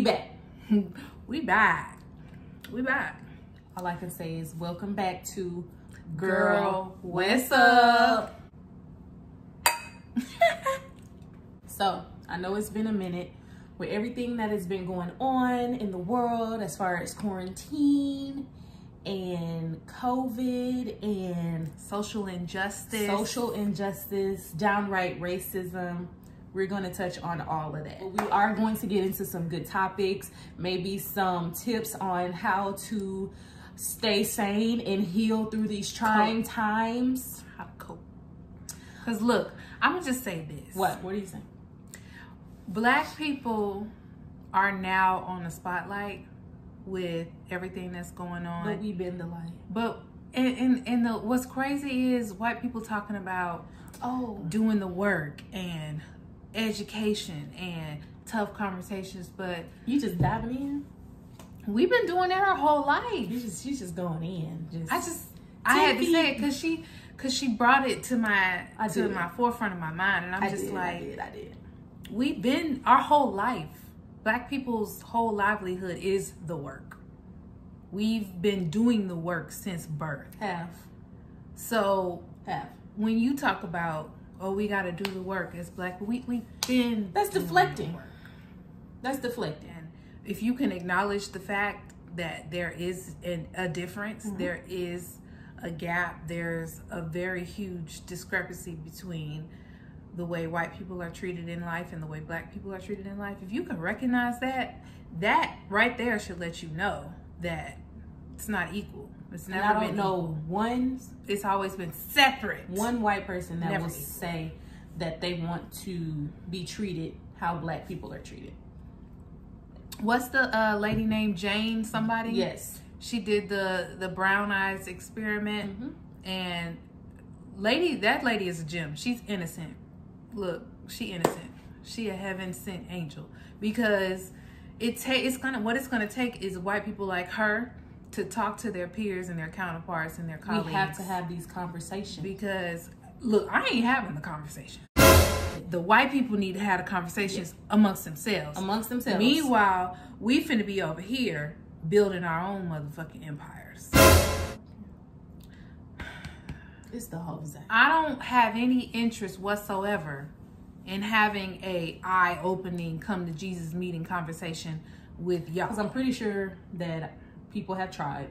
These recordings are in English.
back. We back. We back. All I can say is welcome back to Girl, what's up? So, I know it's been a minute with everything that has been going on in the world as far as quarantine and COVID and Social injustice, downright racism. We're going to touch on all of that. But we are going to get into some good topics, maybe some tips on how to stay sane and heal through these trying times. How to cope. Because look, I'm going to just say this. What do you think? Black people are now on the spotlight with everything that's going on. But we've been the light. But what's crazy is white people talking about doing the work and education and tough conversations, but you just diving in. We've been doing that our whole life. She's just going in. I had to say it because she brought it to my forefront of my mind, and I did. We've been our whole life. Black people's whole livelihood is the work. We've been doing the work since birth. So when you talk about, we got to do the work as black, we've been. That's deflecting. That's deflecting. And if you can acknowledge the fact that there is a difference, there is a gap, there's a very huge discrepancy between the way white people are treated in life and the way black people are treated in life. If you can recognize that right there should let you know that it's not equal. It's never been equal. It's always been separate. One white person that will say that they want to be treated how black people are treated. What's the lady named Jane somebody? Yes. She did the brown eyes experiment, and that lady is a gem. She's innocent. Look, she innocent. She a heaven sent angel, because what it's gonna take is white people like her to talk to their peers and their counterparts and their colleagues. We have to have these conversations. Because look, I ain't having the conversation. The white people need to have the conversations amongst themselves. Meanwhile, we finna be over here building our own motherfucking empires. It's the whole thing. I don't have any interest whatsoever in having a eye-opening come to Jesus meeting conversation with y'all. Because I'm pretty sure that people have tried.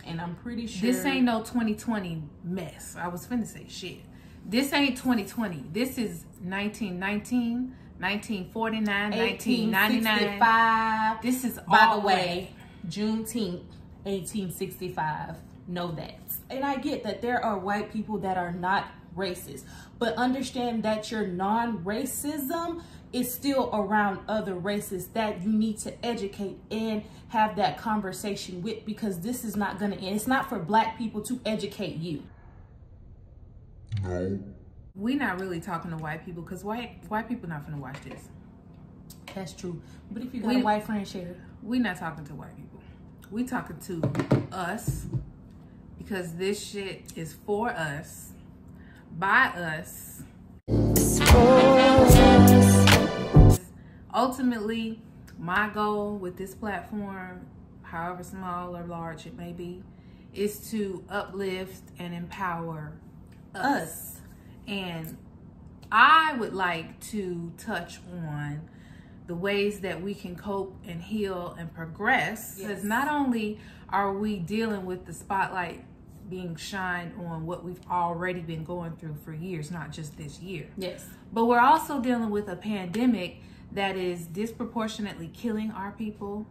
And I'm pretty sure this ain't no 2020 mess. I was finna say shit. This ain't 2020. This is 1919, 1949, 1999. This is by the way, Juneteenth, 1865. Know that. And I get that there are white people that are not racist, but understand that your non-racism is still around other races that you need to educate and have that conversation with, because this is not going to end. It's not for black people to educate you. No. We're not really talking to white people, because white people not gonna watch this. That's true. But if you got a white friend, share. We're not talking to white people. We talking to us, because this shit is for us, by us. Ultimately, my goal with this platform, however small or large it may be, is to uplift and empower us. And I would like to touch on the ways that we can cope and heal and progress, because not only are we dealing with the spotlight being shined on what we've already been going through for years, not just this year. Yes. But we're also dealing with a pandemic that is disproportionately killing our people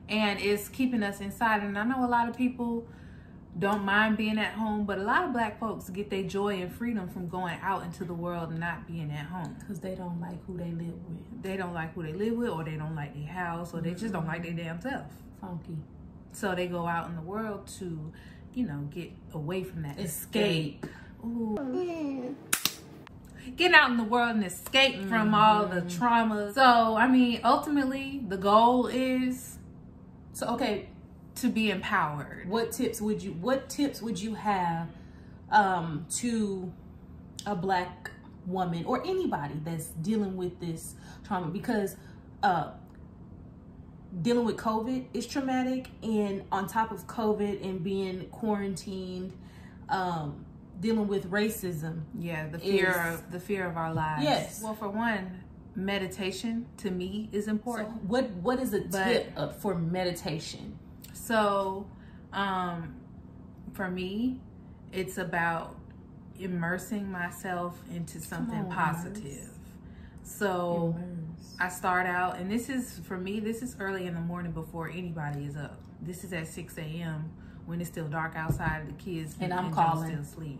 and is keeping us inside. And I know a lot of people don't mind being at home, but a lot of black folks get their joy and freedom from going out into the world and not being at home. Because they don't like who they live with. They don't like who they live with, or they don't like their house, or they just don't like their damn self. Funky. So they go out in the world to, get away from that. Escape. Ooh. Get out in the world and escape from all the trauma. So, ultimately, the goal is to be empowered. What tips would you have to a black woman or anybody that's dealing with this trauma? Because dealing with COVID is traumatic, and on top of COVID and being quarantined, dealing with racism. Yeah, the fear of our lives. Yes. Well, for one, meditation to me is important. So what is a tip for meditation? So, for me, it's about immersing myself into something positive. So I start out, and this is, for me, this is early in the morning before anybody is up. This is at 6 a.m. when it's still dark outside, the kids and I'm calling. Still asleep.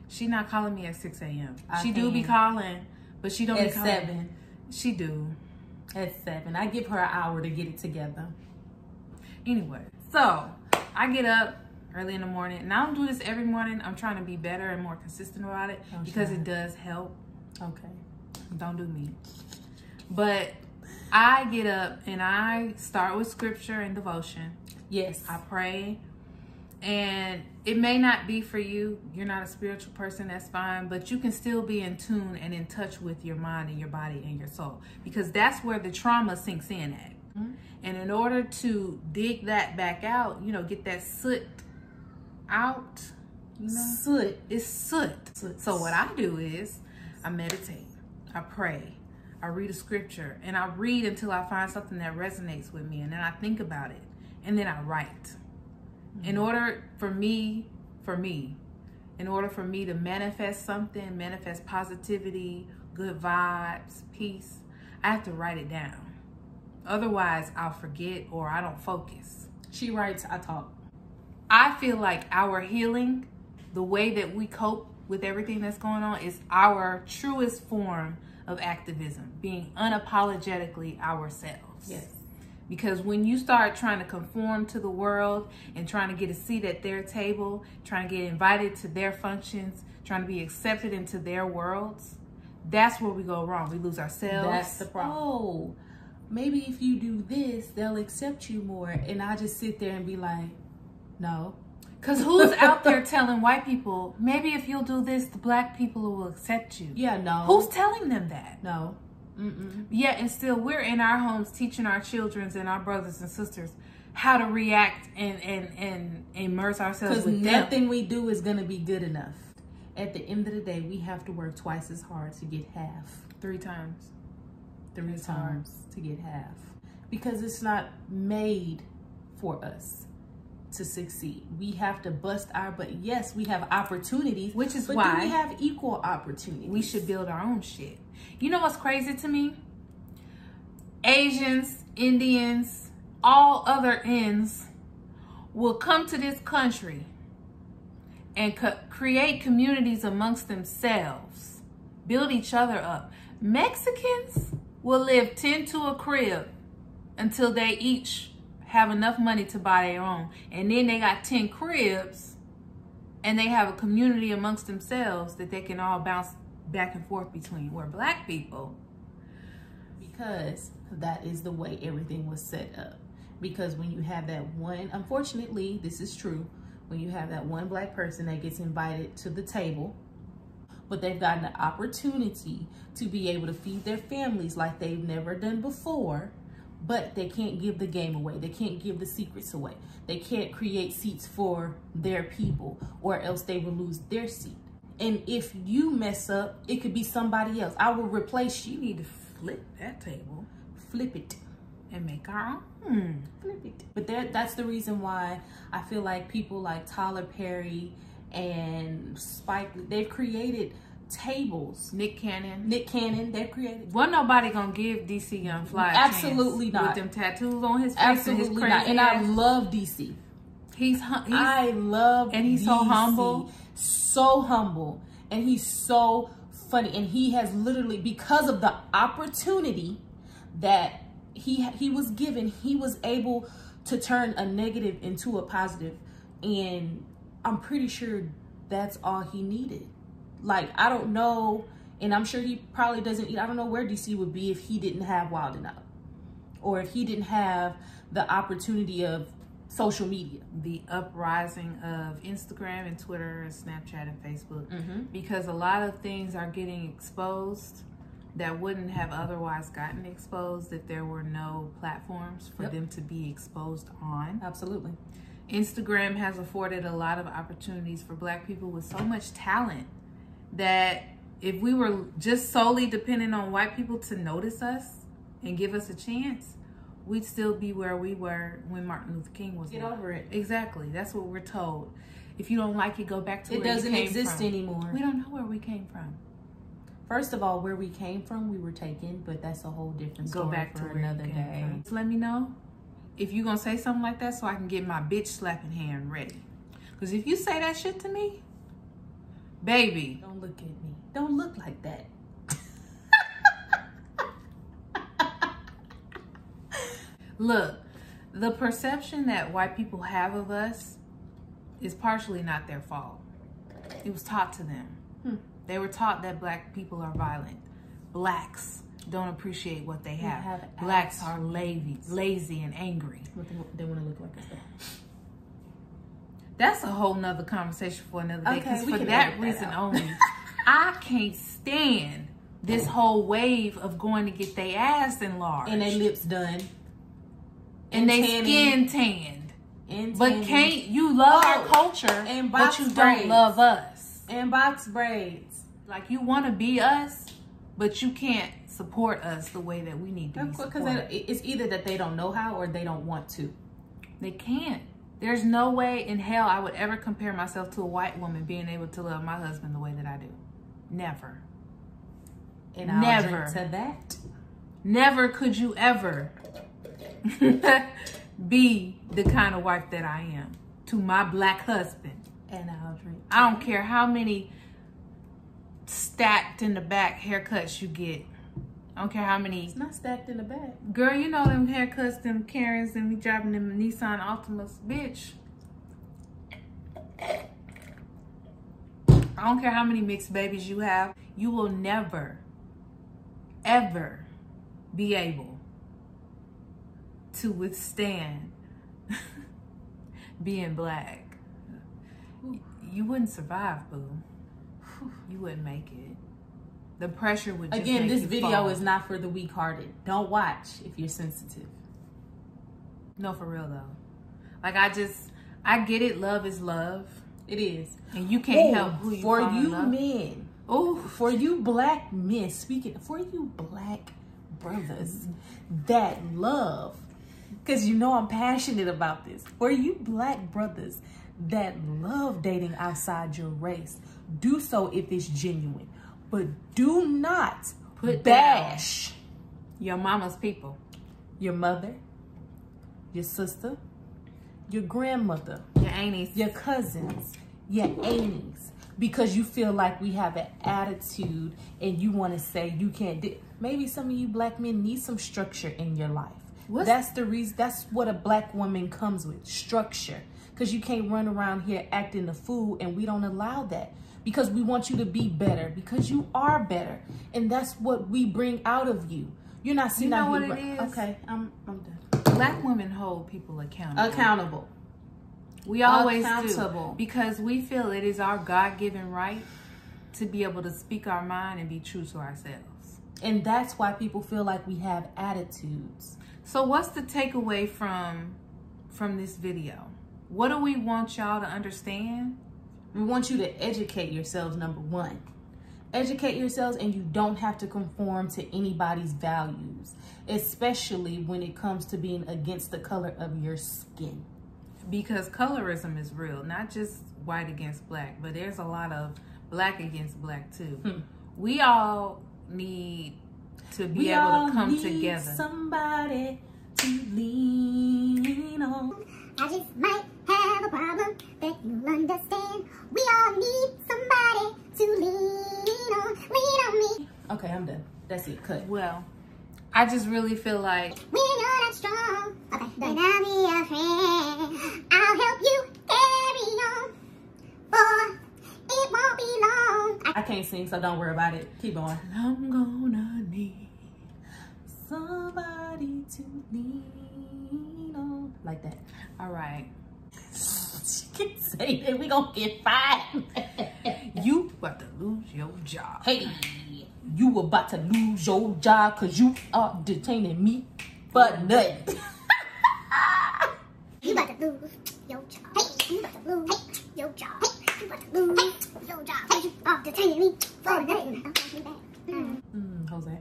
She not calling me at 6 a.m. She do be calling, but she don't be calling. At 7. She do. At 7. I give her an hour to get it together. Anyway, so I get up early in the morning, and I don't do this every morning. I'm trying to be better and more consistent about it because it does help. Okay. Don't do me. But I get up and I start with scripture and devotion. Yes. I pray. And it may not be for you. You're not a spiritual person, that's fine. But you can still be in tune and in touch with your mind and your body and your soul. Because that's where the trauma sinks in at. Mm-hmm. And in order to dig that back out, you know, get that soot out. You know? Soot. It's soot. So what I do is I meditate. I pray. I read a scripture. And I read until I find something that resonates with me. And then I think about it. And then I write. In order for me to manifest something, manifest positivity, good vibes, peace, I have to write it down. Otherwise, I'll forget or I don't focus. She writes, I talk. I feel like our healing, the way that we cope with everything that's going on, is our truest form of activism, being unapologetically ourselves. Yes. Because when you start trying to conform to the world and trying to get a seat at their table, trying to get invited to their functions, trying to be accepted into their worlds, that's where we go wrong. We lose ourselves. That's the problem. Oh, maybe if you do this, they'll accept you more. And I just sit there and be like, no. Because who's out there telling white people, maybe if you'll do this, the black people will accept you? Yeah, no. Who's telling them that? No. Mm-mm. Yeah, and still we're in our homes teaching our children and our brothers and sisters how to react and immerse ourselves with them. Because nothing we do is going to be good enough. At the end of the day, we have to work twice as hard to get half. 3 times. 3 times to get half. Because it's not made for us to succeed. We have to bust our butt. Yes, we have opportunities. Which is why do we have equal opportunities? We should build our own shit. You know what's crazy to me? Asians, Indians, all other ends will come to this country and create communities amongst themselves, build each other up. Mexicans will live 10 to a crib until they each have enough money to buy their own. And then they got 10 cribs and they have a community amongst themselves that they can all bounce back and forth between. Where black people, because that is the way everything was set up. Because when you have that one, unfortunately, this is true, when you have that one black person that gets invited to the table, but they've gotten the opportunity to be able to feed their families like they've never done before, but they can't give the game away. They can't give the secrets away. They can't create seats for their people, or else they will lose their seat. And if you mess up, it could be somebody else. I will replace you. You need to flip that table. Flip it. And make our own. Flip it. But that's the reason why I feel like people like Tyler Perry and Spike, they've created tables. Nick Cannon, they've created. Wasn't nobody gonna give DC Young Fly absolutely not. With them tattoos on his face. Absolutely and his not. And I love DC. I love and he's DC. So humble. So humble, and he's so funny, and he has literally, because of the opportunity that he was given, he was able to turn a negative into a positive, and I'm pretty sure that's all he needed. Like, I don't know, and I'm sure he probably doesn't, I don't know where DC would be if he didn't have Wild 'N Out, or if he didn't have the opportunity of social media, the uprising of Instagram and Twitter and Snapchat and Facebook, because a lot of things are getting exposed that wouldn't have otherwise gotten exposed if there were no platforms for them to be exposed on. Absolutely. Instagram has afforded a lot of opportunities for Black people with so much talent that if we were just solely dependent on white people to notice us and give us a chance, we'd still be where we were when Martin Luther King was Get alive. over it. Exactly. That's what we're told. If you don't like it, go back to where you came from. It doesn't exist anymore. We don't know where we came from. First of all, where we came from, we were taken, but that's a whole different story. Go back for to where another you came day. from. Just let me know if you're going to say something like that so I can get my bitch slapping hand ready. Because if you say that shit to me, baby. Don't look at me. Don't look like that. Look, the perception that white people have of us is partially not their fault. It was taught to them. They were taught that Black people are violent. Blacks don't appreciate what they have. Blacks are lazy and angry. They want to look like us. That's a whole nother conversation for another day. Because Okay, for that reason only, I can't stand this whole wave of going to get their ass enlarged. And their lips done. And they skin tanned. But can't you love our culture, and but you don't love us. And box braids. Like you want to be us, but you can't support us the way that we need to be supported. Because it's either that they don't know how or they don't want to. They can't. There's no way in hell I would ever compare myself to a white woman being able to love my husband the way that I do. Never. And I'll drink to that. Never could you ever be the kind of wife that I am to my Black husband. And I'll drink. I don't care how many stacked in the back haircuts you get. I don't care how many. It's not stacked in the back. Girl, you know them haircuts, them Karens, and me driving them Nissan Altimas, bitch. I don't care how many mixed babies you have. You will never, ever be able to withstand being Black. You wouldn't survive, boo. You wouldn't make it. The pressure would just Again, make this you video fall. is not for the weak-hearted. Don't watch if you're sensitive. No, for real though. Like I get it. Love is love. It is. And you can't help who you for fall in you love. men. Oh, for you Black men. For you Black brothers that love, because you know I'm passionate about this. For you Black brothers that love dating outside your race, do so if it's genuine. But do not bash your mama's people. Your mother, your sister, your grandmother, your aunties, your cousins, your aunties, because you feel like we have an attitude and you want to say you can't do. Maybe some of you Black men need some structure in your life. That's the reason. That's what a Black woman comes with, structure. Because you can't run around here acting a fool, and we don't allow that. Because we want you to be better, because you are better. And that's what we bring out of you. You're not seeing out here. You know what it is? Okay, I'm done. Black women hold people accountable. We always do. Because we feel it is our God-given right to be able to speak our mind and be true to ourselves. And that's why people feel like we have attitudes. So what's the takeaway from this video? What do we want y'all to understand? We want you to educate yourselves, number one. Educate yourselves, and you don't have to conform to anybody's values, especially when it comes to being against the color of your skin. Because colorism is real, not just white against Black, but there's a lot of Black against Black too. We all need to be able to come together. Somebody to lean on. I just might have a problem that you understand. We all need somebody to lean on me. Okay, I'm done. That's it. Cut. Well, I just really feel like when you're not strong, okay, then I'll be your friend. I'll help you carry on, for it won't be long. I can't sing, so don't worry about it. Keep going. I'm gonna need somebody to lean on. Like that. All right. She can say that we gonna get fired. You about to lose your job. Hey, You about to lose your job because you are detaining me for nothing. You about to lose your job. Hey, you about to lose your job. You about to lose your job because you are detaining me for nothing. Don't touch me back. Jose.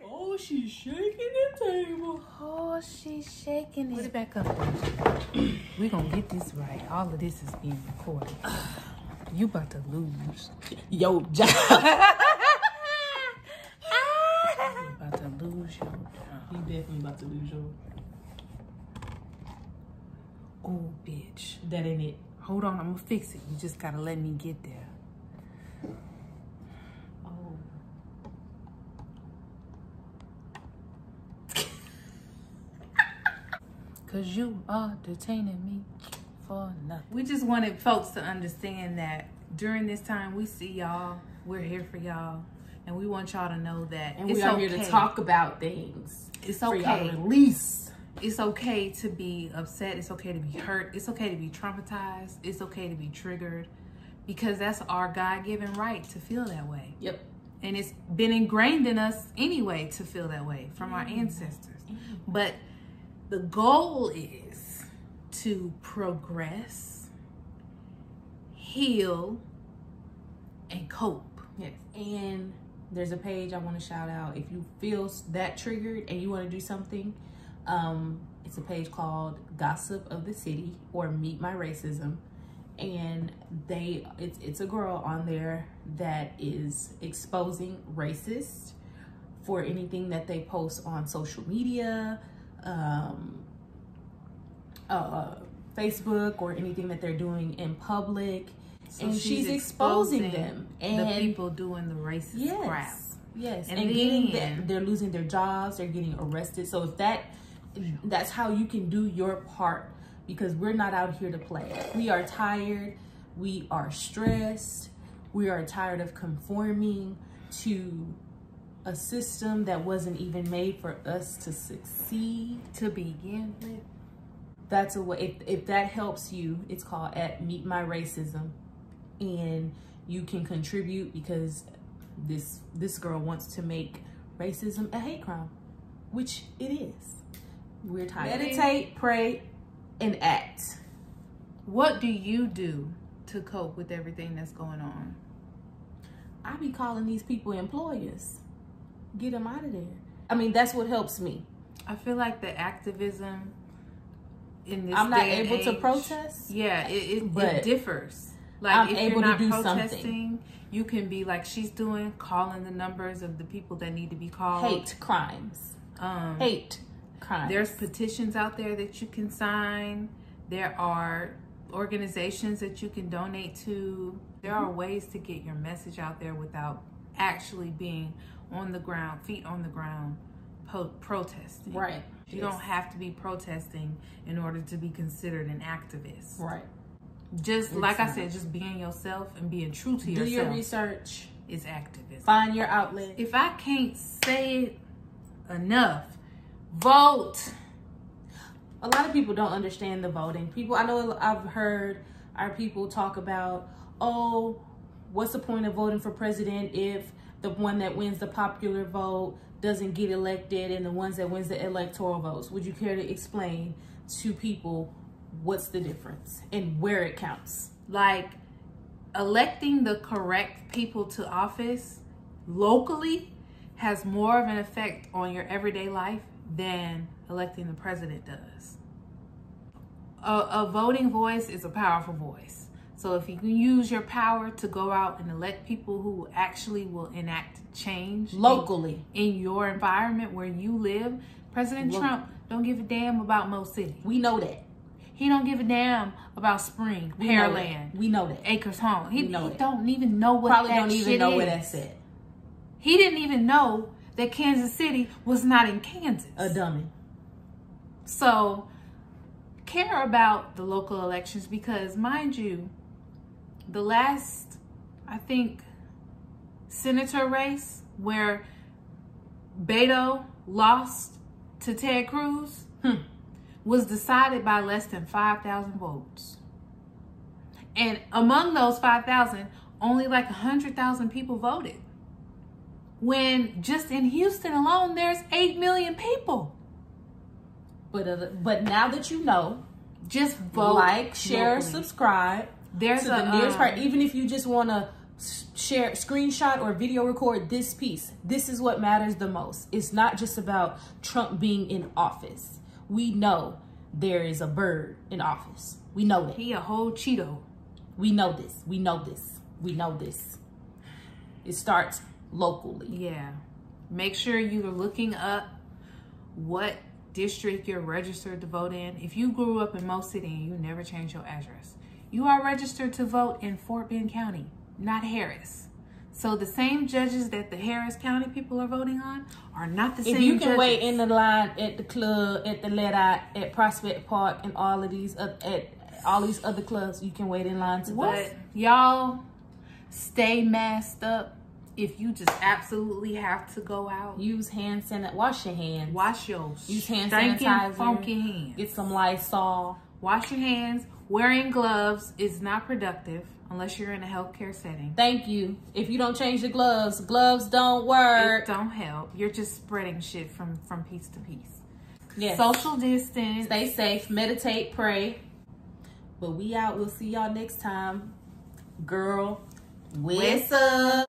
Oh, she's shaking the table. Oh, she's shaking it. Put it back up. We're going to get this right. All of this is being recorded. You about to lose Yo job. You about to lose your job. You definitely about to lose your. Oh, bitch. That ain't it. Hold on, I'm going to fix it. You just got to let me get there. Oh. Because you are detaining me for nothing. We just wanted folks to understand that during this time, we see y'all. We're here for y'all. And we want y'all to know that And it's we are okay. here to talk about things. It's For y'all okay. to release. It's okay to be upset. It's okay to be hurt. It's okay to be traumatized. It's okay to be triggered. Because that's our God-given right to feel that way. Yep. And it's been ingrained in us anyway to feel that way from our ancestors. But the goal is to progress, heal, and cope. Yes. And there's a page I want to shout out. If you feel that triggered and you want to do something, it's a page called Gossip of the City or Meet My Racism. And it's a girl on there that is exposing racists for anything that they post on social media, Facebook, or anything that they're doing in public. So and she's exposing them and the people doing the racist crap. Yes, And and then, getting them, they're losing their jobs, they're getting arrested. So if that's how you can do your part, because we're not out here to play. We are tired, we are stressed, we are tired of conforming to a system that wasn't even made for us to succeed To begin with. That's a way. If that helps you, it's called at Meet My Racism, and you can contribute because this girl wants to make racism a hate crime, which it is. We're tired. Meditate, pray, and act. What do you do to cope with everything that's going on? I be calling these people employers. Get them out of there. I mean, that's what helps me. I feel like the activism in this I'm not day and able to age, protest. Yeah, it but differs. Like I'm if able you're not to do protesting, something. you can be like she's doing, calling the numbers of the people that need to be called. Hate crimes. Hate crimes. There's petitions out there that you can sign. There are organizations that you can donate to. There are ways to get your message out there without actually being on the ground, feet on the ground, protesting. Right. You don't have to be protesting in order to be considered an activist. Right. Just like I said, just being yourself and being true to yourself. Do your research. Is activism. Find your outlet. If I can't say it enough, vote. A lot of people don't understand the voting. I know I've heard our people talk about, oh, what's the point of voting for president if the one that wins the popular vote doesn't get elected and the ones that wins the electoral votes? Would you care to explain to people what's the difference and where it counts? Like, electing the correct people to office locally has more of an effect on your everyday life than electing the president does. A voting voice is a powerful voice. So if you can use your power to go out and elect people who actually will enact change Locally. in your environment where you live, President Trump don't give a damn about Mo City. We know that. He don't give a damn about Spring, Pearland. We know that. Acres Home. He know that. don't even know what Probably that don't even shit know is. where that's at. He didn't even know that Kansas City was not in Kansas. A dummy. So care about the local elections because, mind you, the last, I think, senator race where Beto lost to Ted Cruz was decided by less than 5,000 votes. And among those 5,000, only like 100,000 people voted. When just in Houston alone, there's 8 million people. But now that you know, just vote, like, share, locally. subscribe. There's to the nearest part. Even if you just want to share, screenshot, or video record this piece, this is what matters the most. It's not just about Trump being in office. We know there is a bird in office. We know that. He a whole Cheeto. We know this. We know this. We know this. It starts locally. Yeah. Make sure you're looking up what district you're registered to vote in. If you grew up in Mo City and you never changed your address, you are registered to vote in Fort Bend County, not Harris. So the same judges that the Harris County people are voting on are not the same judges. If you can wait in the line at the club, at the Let Out, at Prospect Park, and all of these at all these other clubs, you can wait in line to vote. But y'all stay masked up. If you just absolutely have to go out, use hand sanitizer. Wash your hands. Wash your use hand stinking, sanitizer. funky hands. Get some Lysol. Wash your hands. Wearing gloves is not productive unless you're in a healthcare setting. Thank you. If you don't change the gloves, gloves don't work. It don't help. You're just spreading shit from piece to piece. Yes. Social distance. Stay safe. Meditate. Pray. But we out. We'll see y'all next time. Girl, Wessuhh.